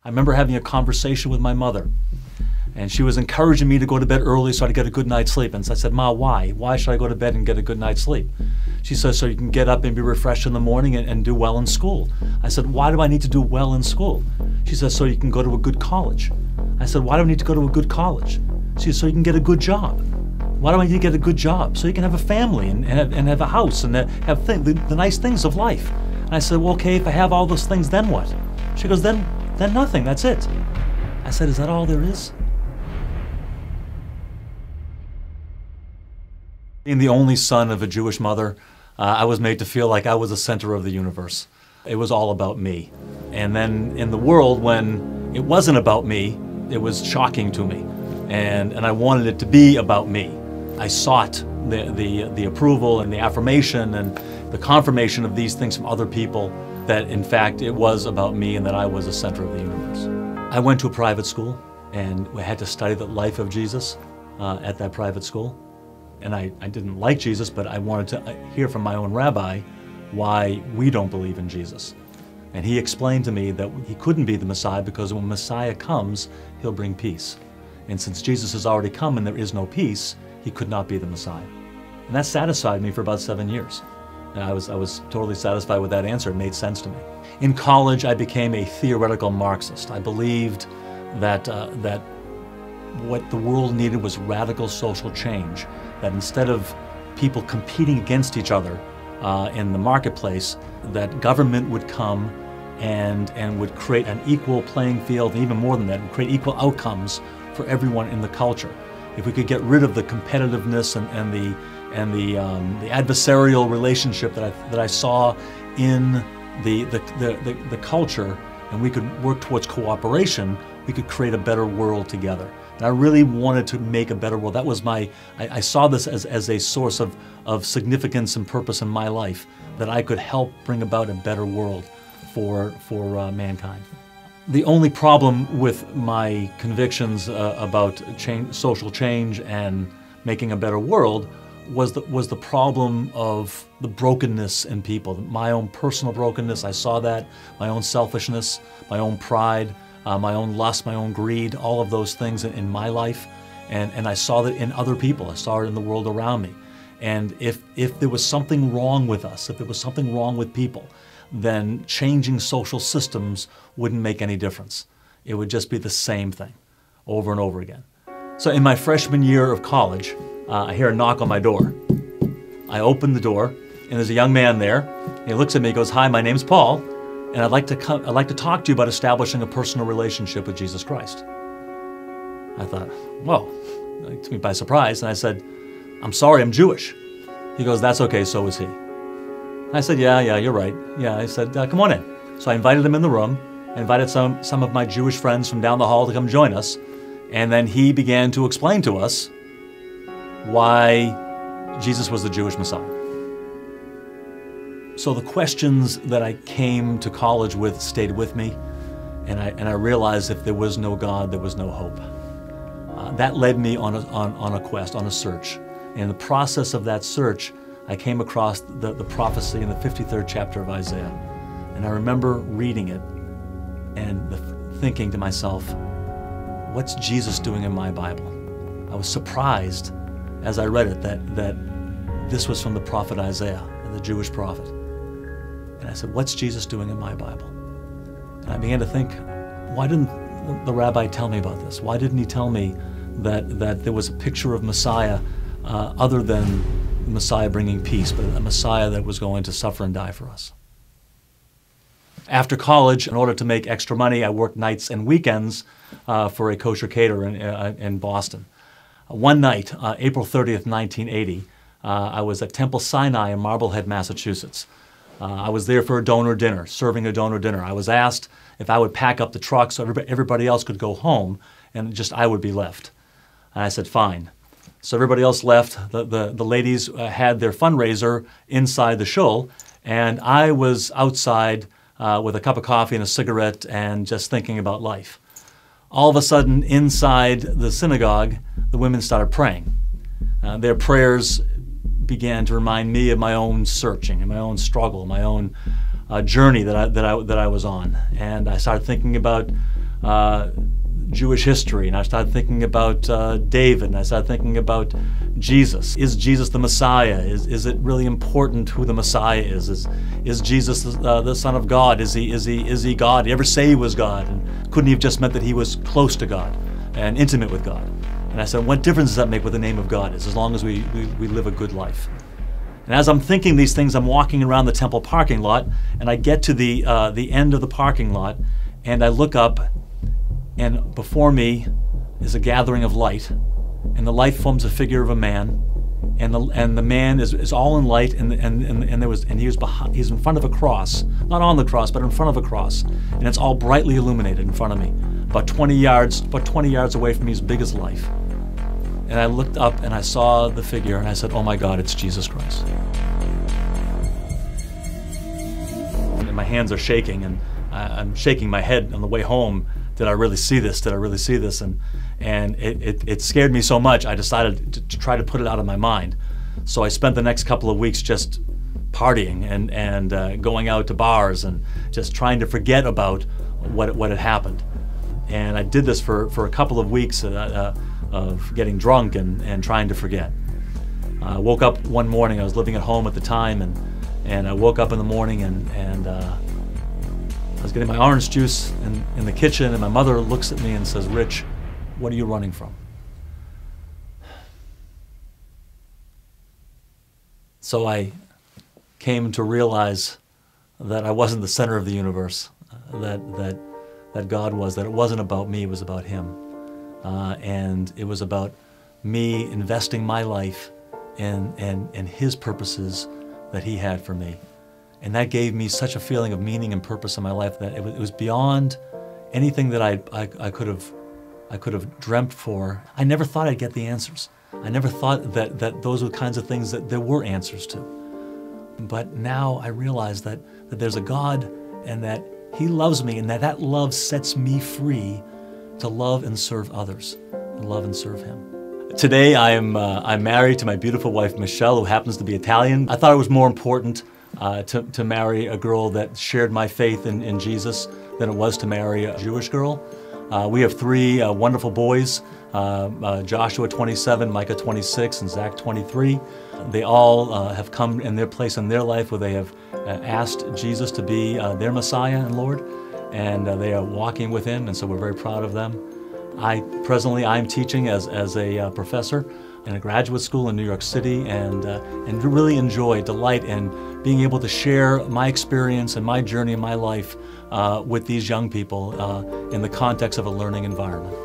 I remember having a conversation with my mother, and she was encouraging me to go to bed early so I'd get a good night's sleep. And so I said, Ma, why? Why should I go to bed and get a good night's sleep? She says, so you can get up and be refreshed in the morning and do well in school. I said, why do I need to do well in school? She says, so you can go to a good college. I said, why do I need to go to a good college? She says, so you can get a good job. Why do I need to get a good job? So you can have a family and have a house and have the nice things of life. And I said, well, okay, if I have all those things, then what? She goes, then nothing, that's it. I said, is that all there is? Being the only son of a Jewish mother, I was made to feel like I was the center of the universe. It was all about me. And then in the world, when it wasn't about me, it was shocking to me. And I wanted it to be about me. I sought the approval and the affirmation and the confirmation of these things from other people, that in fact it was about me and that I was the center of the universe. I went to a private school and we had to study the life of Jesus at that private school. And I didn't like Jesus, but I wanted to hear from my own rabbi why we don't believe in Jesus. And he explained to me that he couldn't be the Messiah because when Messiah comes, he'll bring peace. And since Jesus has already come and there is no peace, he could not be the Messiah. And that satisfied me for about 7 years. And I was totally satisfied with that answer. It made sense to me. In college, I became a theoretical Marxist. I believed that what the world needed was radical social change, that instead of people competing against each other in the marketplace, that government would come and would create an equal playing field, and even more than that, would create equal outcomes for everyone in the culture. If we could get rid of the competitiveness and the adversarial relationship that I saw in the culture, and we could work towards cooperation, we could create a better world together. And I really wanted to make a better world. That was I saw this as a source of significance and purpose in my life, that I could help bring about a better world for mankind. The only problem with my convictions about social change and making a better world was the problem of the brokenness in people. My own personal brokenness, I saw that, my own selfishness, my own pride, my own lust, my own greed, all of those things in my life. And I saw that in other people. I saw it in the world around me. And if there was something wrong with us, if there was something wrong with people, then changing social systems wouldn't make any difference. It would just be the same thing over and over again. So in my freshman year of college, I hear a knock on my door. I open the door, and there's a young man there. And he looks at me, he goes, "Hi, my name's Paul, and I'd like to talk to you about establishing a personal relationship with Jesus Christ." I thought, whoa, that took me by surprise, and I said, "I'm sorry, I'm Jewish." He goes, "That's okay, so is he." I said, yeah, you're right. Yeah, I said, come on in. So I invited him in the room. I invited some of my Jewish friends from down the hall to come join us. And then he began to explain to us why Jesus was the Jewish Messiah. So the questions that I came to college with stayed with me. And I realized if there was no God, there was no hope. That led me on a quest, on a search. And in the process of that search, I came across the prophecy in the 53rd chapter of Isaiah. And I remember reading it and thinking to myself, what's Jesus doing in my Bible? I was surprised as I read it that this was from the prophet Isaiah, the Jewish prophet. And I said, what's Jesus doing in my Bible? And I began to think, why didn't the rabbi tell me about this? Why didn't he tell me that there was a picture of Messiah other than the Messiah bringing peace, but a Messiah that was going to suffer and die for us? After college, in order to make extra money, I worked nights and weekends for a kosher caterer in Boston. One night, April 30th, 1980, I was at Temple Sinai in Marblehead, Massachusetts. I was there for a donor dinner, serving a donor dinner. I was asked if I would pack up the truck so everybody else could go home and just I would be left. And I said, fine. So everybody else left. The ladies had their fundraiser inside the shul, and I was outside with a cup of coffee and a cigarette and just thinking about life. All of a sudden, inside the synagogue, the women started praying. Their prayers began to remind me of my own searching and my own struggle, my own journey that I was on. And I started thinking about Jewish history, and I started thinking about David, and I started thinking about Jesus. Is Jesus the Messiah? Is it really important who the Messiah is? Is Jesus the Son of God? Is he God? Did he ever say he was God? And couldn't he have just meant that he was close to God and intimate with God? And I said, what difference does that make what the name of God is, as long as we live a good life? And as I'm thinking these things, I'm walking around the temple parking lot, and I get to the end of the parking lot, and I look up, and before me is a gathering of light, and the light forms a figure of a man, and the man is all in light, and he's in front of a cross, not on the cross, but in front of a cross, and it's all brightly illuminated in front of me, about 20 yards away from me, as big as life. And I looked up and I saw the figure, and I said, "Oh my God, it's Jesus Christ." And my hands are shaking, and I'm shaking my head on the way home. Did I really see this? Did I really see this? And it scared me so much, I decided to try to put it out of my mind. So I spent the next couple of weeks just partying and going out to bars and just trying to forget about what had happened. And I did this for a couple of weeks of getting drunk and trying to forget. I woke up one morning, I was living at home at the time, and I woke up in the morning and I was getting my orange juice in the kitchen, and my mother looks at me and says, "Rich, what are you running from?" So I came to realize that I wasn't the center of the universe, that God was, that it wasn't about me, it was about Him. And it was about me investing my life in His purposes that He had for me. And that gave me such a feeling of meaning and purpose in my life that it was beyond anything that I could have dreamt for. I never thought I'd get the answers. I never thought that those were the kinds of things that there were answers to. But now I realize that there's a God, and that He loves me, and that love sets me free to love and serve others, and love and serve Him. Today I'm married to my beautiful wife Michelle, who happens to be Italian. I thought it was more important to marry a girl that shared my faith in Jesus than it was to marry a Jewish girl. We have three wonderful boys, Joshua 27, Micah 26, and Zach 23. They all have come in their place in their life where they have asked Jesus to be their Messiah and Lord, and they are walking with Him, and so we're very proud of them. Presently I'm teaching as a professor in a graduate school in New York City, and really delight in being able to share my experience and my journey in my life with these young people in the context of a learning environment.